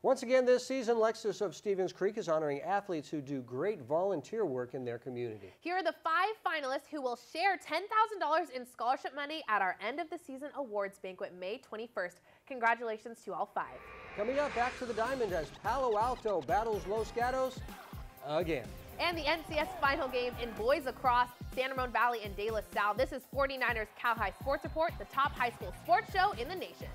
Once again this season, Lexus of Stevens Creek is honoring athletes who do great volunteer work in their community. Here are the 5 finalists who will share $10,000 in scholarship money at our end of the season awards banquet May 21st. Congratulations to all 5. Coming up, back to the diamond as Palo Alto battles Los Gatos again. And the NCS final game in boys lacrosse, San Ramon Valley and De La Salle. This is 49ers Cal High Sports Report, the top high school sports show in the nation.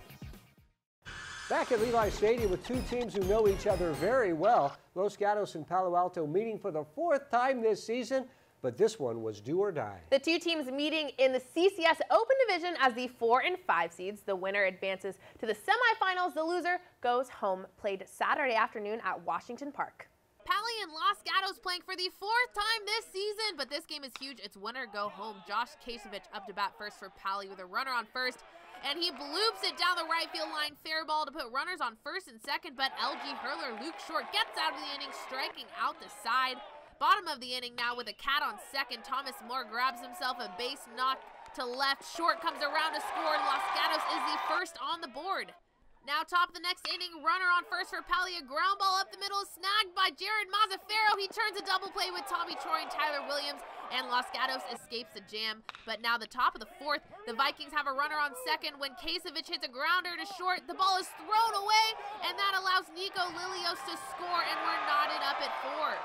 Back at Levi Stadium with 2 teams who know each other very well. Los Gatos and Palo Alto meeting for the 4th time this season, but this one was do or die. The 2 teams meeting in the CCS Open Division as the 4 and 5 seeds. The winner advances to the semifinals. The loser goes home. Played Saturday afternoon at Washington Park. Pali and Los Gatos playing for the 4th time this season, but this game is huge. It's winner go home. Josh Kasevich up to bat first for Pali with a runner on first, and he bloops it down the right field line. Fair ball to put runners on first and second, but LG hurler Luke Short gets out of the inning, striking out the side. Bottom of the inning now with a cat on second. Thomas Moore grabs himself a base knock to left. Short comes around to score. Los Gatos is the first on the board. Now top of the next inning, runner on first for Pali. A ground ball up the middle is snagged by Jared Mazzaferro. He turns a double play with Tommy Troy and Tyler Williams, and Los Gatos escapes the jam. But now the top of the fourth, the Vikings have a runner on second when Kasevich hits a grounder to short. The ball is thrown away, and that allows Nico Lilios to score, and we're knotted up at 4.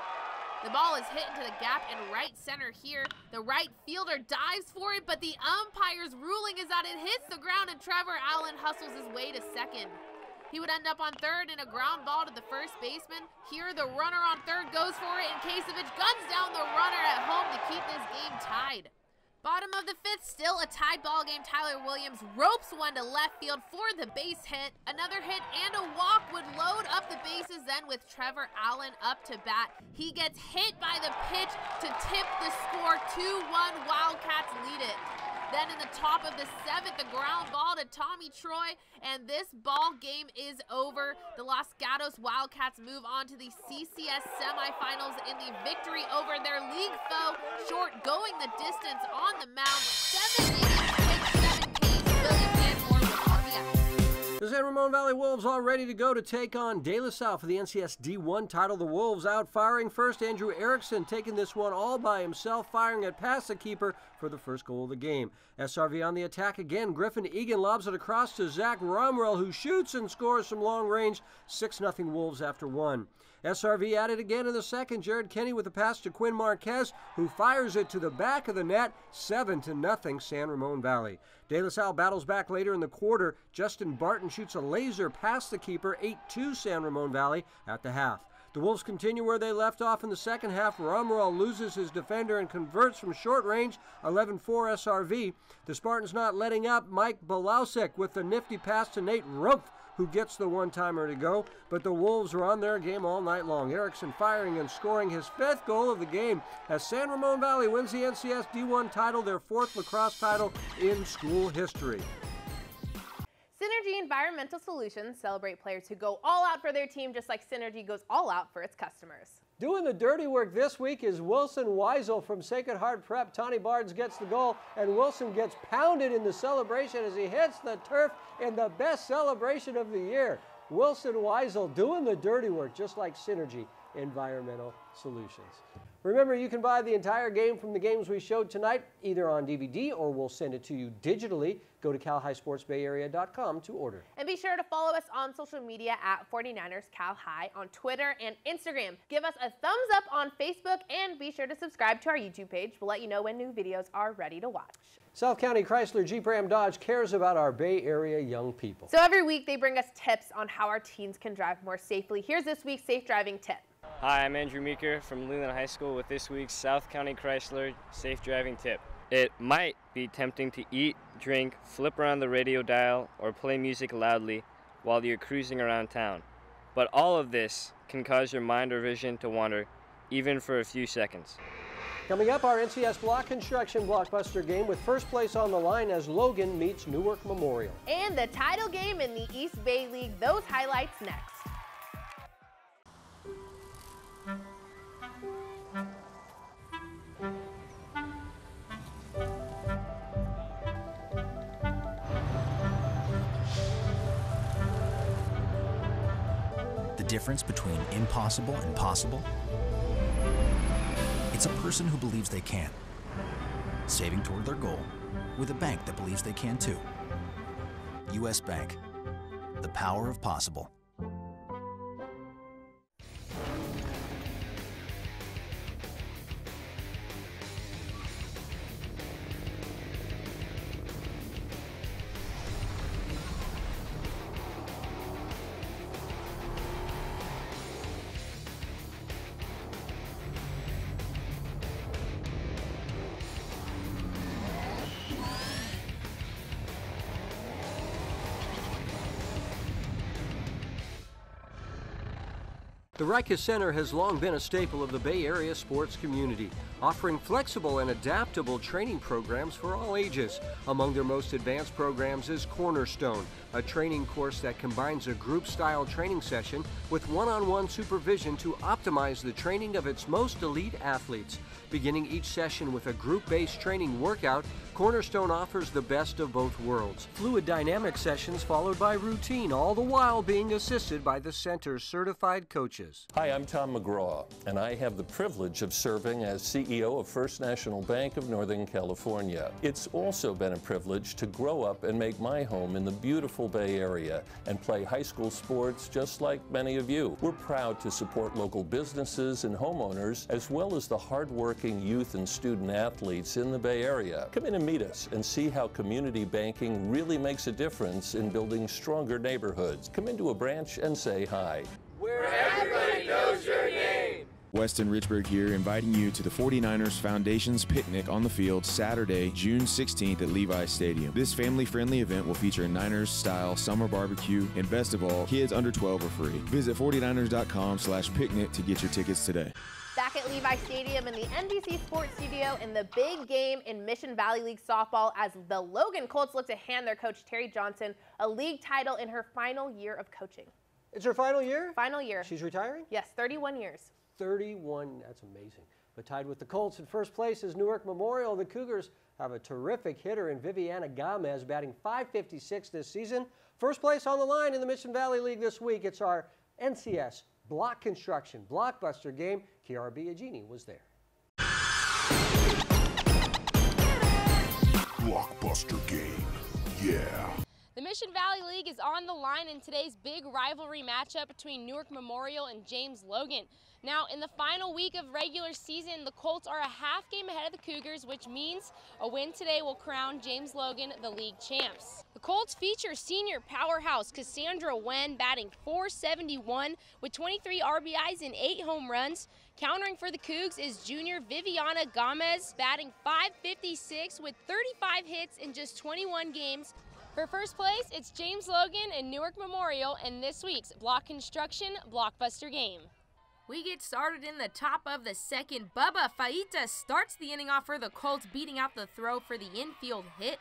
The ball is hit into the gap in right center here. The right fielder dives for it, but the umpire's ruling is that it hits the ground, and Trevor Allen hustles his way to second. He would end up on third in a ground ball to the first baseman. Here, the runner on third goes for it, and Kasevich guns down the runner at home to keep this game tied. Bottom of the fifth, still a tied ball game. Tyler Williams ropes one to left field for the base hit. Another hit and a walk would load up the bases then with Trevor Allen up to bat. He gets hit by the pitch to tip the score. 2-1, Wildcats lead it. Then in the top of the seventh, a ground ball to Tommy Troy, and this ball game is over. The Los Gatos Wildcats move on to the CCS semifinals in the victory over their league foe. Short going the distance on the mound. 7 innings, pitched 7 Ks. William Danmore with RBI. The San Ramon Valley Wolves all ready to go to take on De La Salle for the NCS D1 title. The Wolves out firing first. Andrew Erickson taking this one all by himself, firing it past the keeper for the first goal of the game. SRV on the attack again. Griffin Egan lobs it across to Zach Romrell, who shoots and scores from long range. 6-0 Wolves after 1. SRV at it again in the second. Jared Kenny with a pass to Quinn Marquez, who fires it to the back of the net. 7-0 San Ramon Valley. De La Salle battles back later in the quarter. Justin Barton shoots a laser past the keeper. 8-2 San Ramon Valley at the half. The Wolves continue where they left off in the second half. Romrell loses his defender and converts from short range. 11-4 SRV. The Spartans not letting up. Mike Balausek with the nifty pass to Nate Rumpf, who gets the one-timer to go. But the Wolves are on their game all night long. Erickson firing and scoring his 5th goal of the game as San Ramon Valley wins the NCS D1 title, their 4th lacrosse title in school history. Synergy Environmental Solutions celebrate players who go all out for their team, just like Synergy goes all out for its customers. Doing the dirty work this week is Wilson Weisel from Sacred Heart Prep. Tawny Barnes gets the goal, and Wilson gets pounded in the celebration as he hits the turf in the best celebration of the year. Wilson Weisel doing the dirty work, just like Synergy Environmental Solutions. Remember, you can buy the entire game from the games we showed tonight, either on DVD or we'll send it to you digitally. Go to CalHighSportsBayArea.com to order. And be sure to follow us on social media at 49ers Cal High on Twitter and Instagram. Give us a thumbs up on Facebook and be sure to subscribe to our YouTube page. We'll let you know when new videos are ready to watch. South County Chrysler Jeep Ram Dodge cares about our Bay Area young people. So every week they bring us tips on how our teens can drive more safely. Here's this week's safe driving tip. Hi, I'm Andrew Meeker from Leland High School with this week's South County Chrysler safe driving tip. It might be tempting to eat, drink, flip around the radio dial, or play music loudly while you're cruising around town. But all of this can cause your mind or vision to wander, even for a few seconds. Coming up, our NCS Block Construction Blockbuster game with first place on the line as Logan meets Newark Memorial. And the title game in the East Bay League. Those highlights next. The difference between impossible and possible? It's a person who believes they can, saving toward their goal with a bank that believes they can too. U.S. Bank, the power of possible. The Rikers Center has long been a staple of the Bay Area sports community. offering flexible and adaptable training programs for all ages. Among their most advanced programs is Cornerstone, a training course that combines a group-style training session with one-on-one supervision to optimize the training of its most elite athletes. Beginning each session with a group-based training workout, Cornerstone offers the best of both worlds. Fluid dynamic sessions followed by routine, all the while being assisted by the center's certified coaches. Hi, I'm Tom McGraw, and I have the privilege of serving as CEO of First National Bank of Northern California. It's also been a privilege to grow up and make my home in the beautiful Bay Area and play high school sports just like many of you. We're proud to support local businesses and homeowners, as well as the hardworking youth and student athletes in the Bay Area. Come in and meet us and see how community banking really makes a difference in building stronger neighborhoods. Come into a branch and say hi. Where everybody knows your name. Weston Richburg here, inviting you to the 49ers Foundation's picnic on the field Saturday, June 16th at Levi Stadium. This family-friendly event will feature a Niners-style summer barbecue, and best of all, kids under 12 are free. Visit 49ers.com/picnic to get your tickets today. Back at Levi Stadium in the NBC Sports Studio in the big game in Mission Valley League softball as the Logan Colts look to hand their coach Terry Johnson a league title in her final year of coaching. It's her final year? Final year. She's retiring? Yes, 31 years. 31, that's amazing. But tied with the Colts in first place is Newark Memorial. The Cougars have a terrific hitter in Viviana Gomez, batting .556 this season. First place on the line in the Mission Valley League this week. It's our NCS Block Construction Blockbuster game. Kiara Biagini was there. Blockbuster game, yeah. The Mission Valley League is on the line in today's big rivalry matchup between Newark Memorial and James Logan. Now, in the final week of regular season, the Colts are a half game ahead of the Cougars, which means a win today will crown James Logan the league champs. The Colts feature senior powerhouse Cassandra Wen batting .471 with 23 RBIs and 8 home runs. Countering for the Cougs is junior Viviana Gomez batting .556 with 35 hits in just 21 games. For first place, it's James Logan and Newark Memorial in this week's Block Construction Blockbuster game. We get started in the top of the second. Bubba Faita starts the inning off for the Colts, beating out the throw for the infield hit.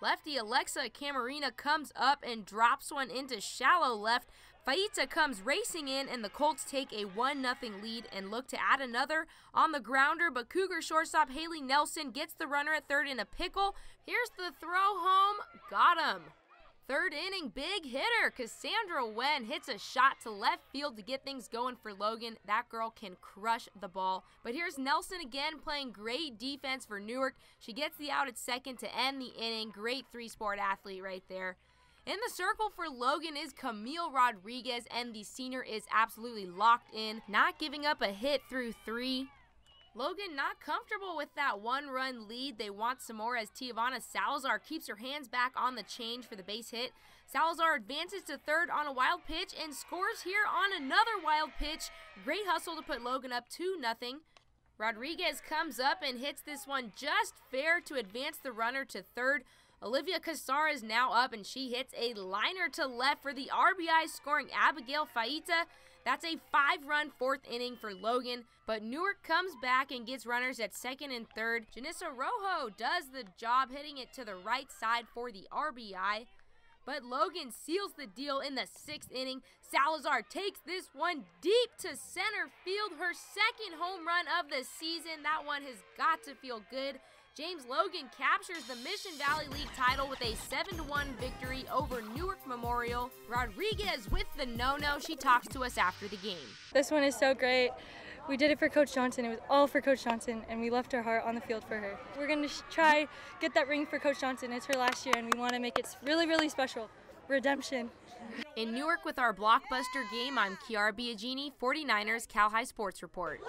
Lefty Alexa Camarina comes up and drops one into shallow left. Faita comes racing in, and the Colts take a 1-0 lead and look to add another on the grounder, but Cougar shortstop Haley Nelson gets the runner at third in a pickle. Here's the throw home. Got him. Third inning, big hitter Cassandra Wen hits a shot to left field to get things going for Logan. That girl can crush the ball. But here's Nelson again playing great defense for Newark. She gets the out at second to end the inning. Great three-sport athlete right there. In the circle for Logan is Camille Rodriguez, and the senior is absolutely locked in, not giving up a hit through 3. Logan not comfortable with that 1-run lead. They want some more as Tiavana Salazar keeps her hands back on the change for the base hit. Salazar advances to third on a wild pitch and scores here on another wild pitch. Great hustle to put Logan up 2-0. Rodriguez comes up and hits this one just fair to advance the runner to third. Olivia Cassar is now up, and she hits a liner to left for the RBI scoring Abigail Faita. That's a 5-run fourth inning for Logan, but Newark comes back and gets runners at second and third. Janissa Rojo does the job, hitting it to the right side for the RBI, but Logan seals the deal in the 6th inning. Salazar takes this one deep to center field, her second home run of the season. That one has got to feel good. James Logan captures the Mission Valley League title with a 7-1 victory over Newark Memorial. Rodriguez with the no-no. She talks to us after the game. This one is so great. We did it for Coach Johnson. It was all for Coach Johnson, and we left our heart on the field for her. We're going to try get that ring for Coach Johnson. It's her last year, and we want to make it really, really special. Redemption. In Newark with our blockbuster game, I'm Kiara Biagini, 49ers Cal High Sports Report.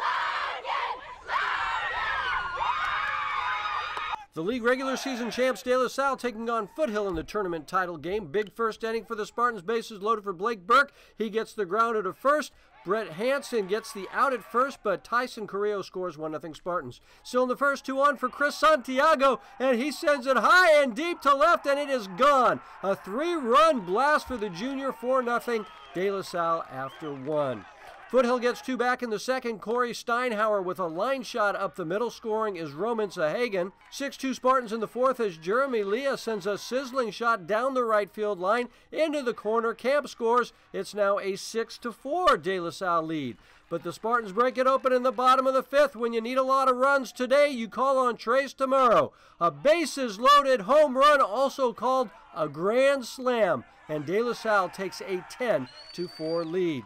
The league regular season champs De La Salle taking on Foothill in the tournament title game. Big first inning for the Spartans. Bases loaded for Blake Burke. He gets the grounder to first. Brett Hansen gets the out at first, but Tyson Carrillo scores 1-0 Spartans. Still in the first, 2-on for Chris Santiago, and he sends it high and deep to left, and it is gone. A 3-run blast for the junior, 4-0 De La Salle after 1. Foothill gets 2 back in the second. Corey Steinhauer with a line shot up the middle. Scoring is Roman Zahagan. 6-2 Spartans in the fourth as Jeremy Leah sends a sizzling shot down the right field line into the corner. Camp scores. It's now a 6-4 De La Salle lead. But the Spartans break it open in the bottom of the fifth. When you need a lot of runs today, you call on Trace Tamuro. A bases-loaded home run, also called a grand slam, and De La Salle takes a 10-4 lead.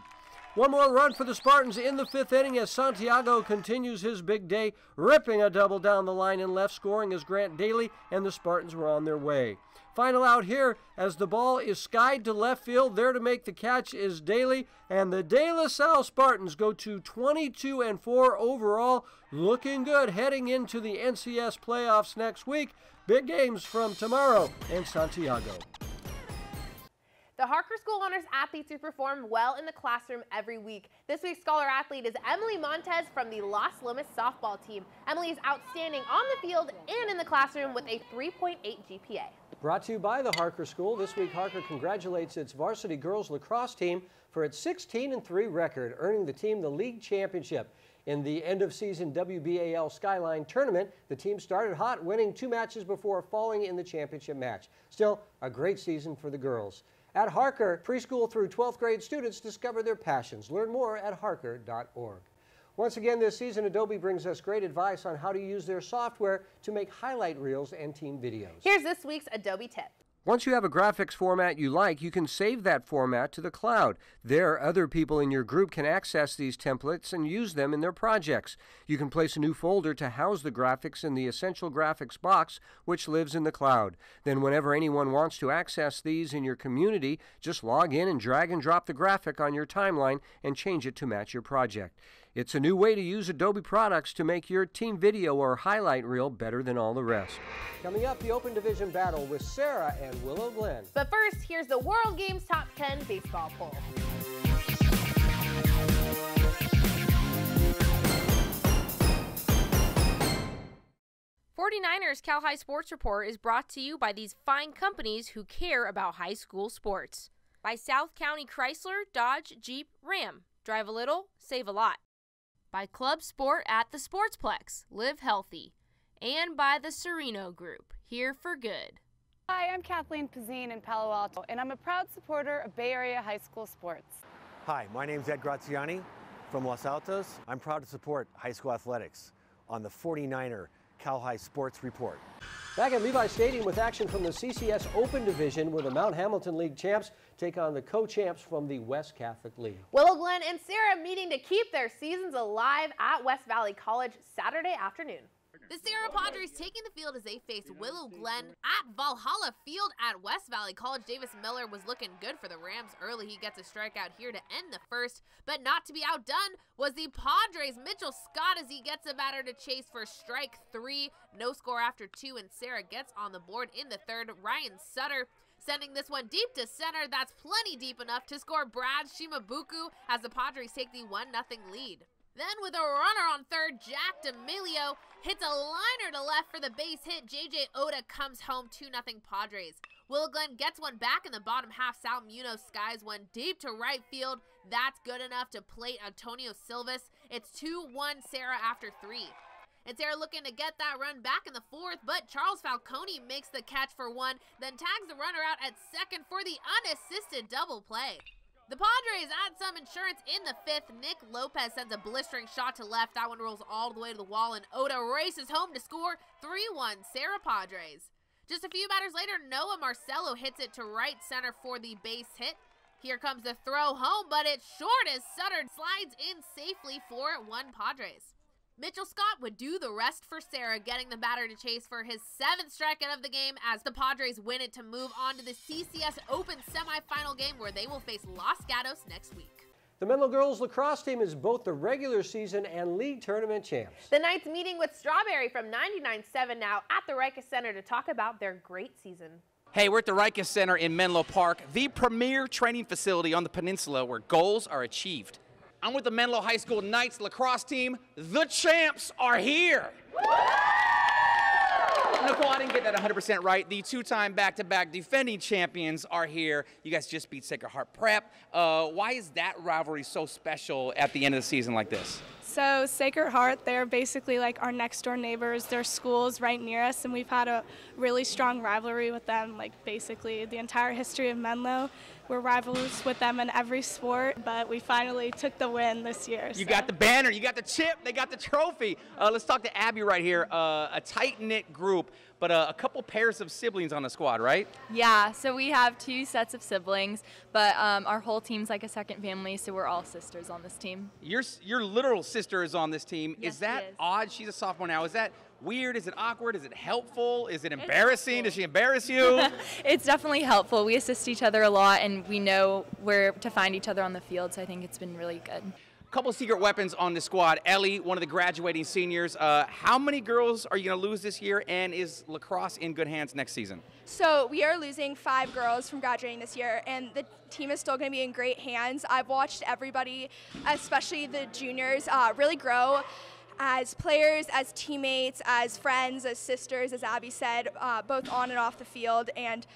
One more run for the Spartans in the fifth inning as Santiago continues his big day, ripping a double down the line and left. Scoring is Grant Daly, and the Spartans were on their way. Final out here as the ball is skied to left field. There to make the catch is Daly, and the De La Salle Spartans go to 22-4 overall, looking good heading into the NCS playoffs next week. Big games from Tamaro and Santiago. The Harker School Honors athletes who perform well in the classroom every week. This week's Scholar Athlete is Emily Montez from the Las Lomas softball team. Emily is outstanding on the field and in the classroom with a 3.8 GPA. Brought to you by the Harker School. This week, Harker congratulates its varsity girls lacrosse team for its 16-3 record, earning the team the league championship. In the end-of-season WBAL Skyline tournament, the team started hot, winning 2 matches before falling in the championship match. Still, a great season for the girls. At Harker, preschool through 12th grade students discover their passions. Learn more at harker.org. Once again this season, Adobe brings us great advice on how to use their software to make highlight reels and team videos. Here's this week's Adobe tip. Once you have a graphics format you like, you can save that format to the cloud. There, other people in your group can access these templates and use them in their projects. You can place a new folder to house the graphics in the Essential Graphics box, which lives in the cloud. Then whenever anyone wants to access these in your community, just log in and drag and drop the graphic on your timeline and change it to match your project. It's a new way to use Adobe products to make your team video or highlight reel better than all the rest. Coming up, the Open Division battle with Sarah and Willow Glen. But first, here's the World Games Top 10 baseball poll. '49ers Cal High Sports Report is brought to you by these fine companies who care about high school sports. By South County Chrysler, Dodge, Jeep, Ram. Drive a little, save a lot. By Club Sport at the Sportsplex, live healthy. And by the Sereno Group, here for good. Hi, I'm Kathleen Pizzine in Palo Alto, and I'm a proud supporter of Bay Area high school sports. Hi, my name's Ed Graziani from Los Altos. I'm proud to support high school athletics on the 49er Cal High Sports Report. Back at Levi Stadium with action from the CCS Open Division, where the Mount Hamilton League champs take on the co-champs from the West Catholic League. Willow Glen and Sarah meeting to keep their seasons alive at West Valley College Saturday afternoon. The Sarah Padres taking the field as they face Willow Glen at Valhalla Field at West Valley College. Davis Miller was looking good for the Rams early. He gets a strikeout here to end the first, but not to be outdone was the Padres' Mitchell Scott as he gets a batter to chase for strike 3. No score after 2, and Sarah gets on the board in the third. Ryan Sutter sending this one deep to center. That's plenty deep enough to score Brad Shimabuku as the Padres take the 1-0 lead. Then with a runner on third, Jack D'Amelio hits a liner to left for the base hit. J.J. Oda comes home, 2-0 Padres. Willow Glen gets one back in the bottom half. Sal Munoz skies one deep to right field. That's good enough to plate Antonio Silvas. It's 2-1 Sarah after 3. And Sarah looking to get that run back in the fourth, but Charles Falcone makes the catch for 1, then tags the runner out at second for the unassisted double play. The Padres add some insurance in the fifth. Nick Lopez sends a blistering shot to left. That one rolls all the way to the wall, and Oda races home to score 3-1 Sarah Padres. Just a few batters later, Noah Marcelo hits it to right center for the base hit. Here comes the throw home, but it's short as Sutter slides in safely for 1 Padres. Mitchell Scott would do the rest for Sarah, getting the batter to chase for his 7th strikeout of the game as the Padres win it to move on to the CCS Open semifinal game where they will face Los Gatos next week. The Menlo girls lacrosse team is both the regular season and league tournament champs. The Knights meeting with Strawberry from 99.7 now at the Ricus Center to talk about their great season. Hey, we're at the Ricus Center in Menlo Park, the premier training facility on the peninsula where goals are achieved. I'm with the Menlo High School Knights lacrosse team. The champs are here. No squad didn't get that 100% right. The two-time back-to-back defending champions are here. You guys just beat Sacred Heart Prep. Why is that rivalry so special at the end of the season like this? So Sacred Heart, they're basically like our next door neighbors. Their school's right near us, and we've had a really strong rivalry with them, like basically the entire history of Menlo. We're rivals with them in every sport, but we finally took the win this year. You got the banner, you got the chip, they got the trophy. Let's talk to Abby right here. A tight-knit group, but a couple pairs of siblings on the squad, right? Yeah, so we have 2 sets of siblings, but our whole team's like a second family, so we're all sisters on this team. Your literal sister is on this team. Yes, is that she is. odd? She's a sophomore now. Is that weird? Is it awkward? Is it helpful? Is it embarrassing? Does she embarrass you? It's definitely helpful. We assist each other a lot, and we know where to find each other on the field, so I think it's been really good. Couple secret weapons on the squad. Ellie, one of the graduating seniors. How many girls are you going to lose this year, and is lacrosse in good hands next season? So we are losing 5 girls from graduating this year, and the team is still going to be in great hands. I've watched everybody, especially the juniors, really grow as players, as teammates, as friends, as sisters, as Abby said, both on and off the field, and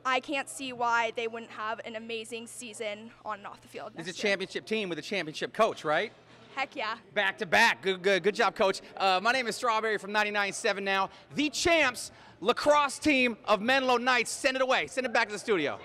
I can't see why they wouldn't have an amazing season on and off the field. It's a championship team with a championship coach, right? Heck yeah. Back to back. Good job, Coach. My name is Strawberry from 99.7 now. The champs lacrosse team of Menlo Knights. Send it away. Send it back to the studio.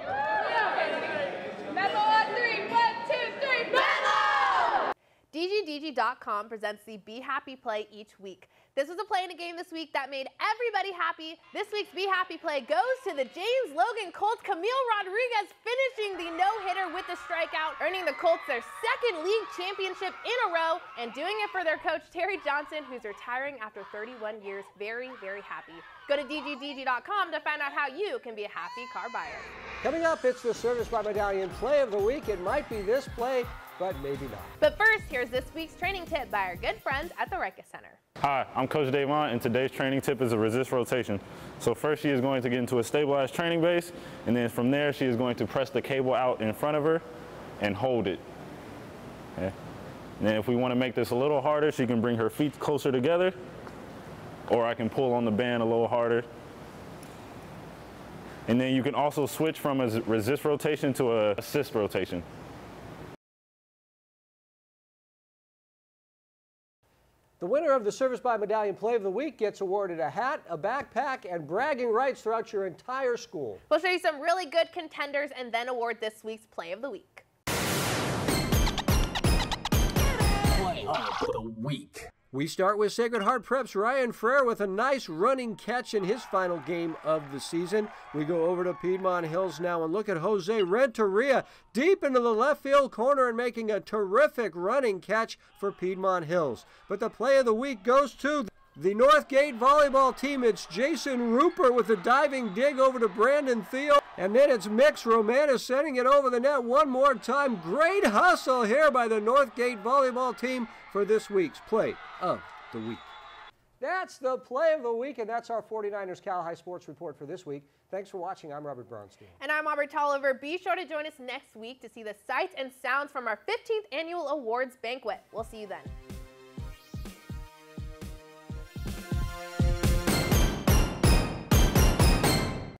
Menlo on 3, 1, 2, 3, Menlo! DGDG.com presents the Be Happy Play each week. This was a play in a game this week that made everybody happy. This week's Be Happy Play goes to the James Logan Colts. Camille Rodriguez finishing the no-hitter with the strikeout, earning the Colts their second league championship in a row, and doing it for their coach, Terry Johnson, who's retiring after 31 years. Very, very happy. Go to DGDG.com to find out how you can be a happy car buyer. Coming up, it's the Service by Medallion Play of the Week. It might be this play, but maybe not. But first, here's this week's training tip by our good friends at the Rikus Center. Hi, I'm Coach Davon, and today's training tip is a resist rotation. So first she is going to get into a stabilized training base, and then from there she is going to press the cable out in front of her and hold it. Okay. And then if we want to make this a little harder, she can bring her feet closer together, or I can pull on the band a little harder. And then you can also switch from a resist rotation to a assist rotation. The winner of the Service by Medallion Play of the Week gets awarded a hat, a backpack, and bragging rights throughout your entire school. We'll show you some really good contenders and then award this week's Play of the Week. Play of the Week. We start with Sacred Heart Prep's Ryan Frere with a nice running catch in his final game of the season. We go over to Piedmont Hills now and look at Jose Renteria deep into the left field corner and making a terrific running catch for Piedmont Hills. But the Play of the Week goes to the Northgate volleyball team. It's Jason Rupert with a diving dig over to Brandon Theo. And then it's Mix Romanis sending it over the net one more time. Great hustle here by the Northgate volleyball team for this week's Play of the Week. That's the Play of the Week, and that's our 49ers Cal High Sports Report for this week. Thanks for watching. I'm Robert Brownstein. And I'm Aubrey Tolliver. Be sure to join us next week to see the sights and sounds from our 15th annual awards banquet. We'll see you then.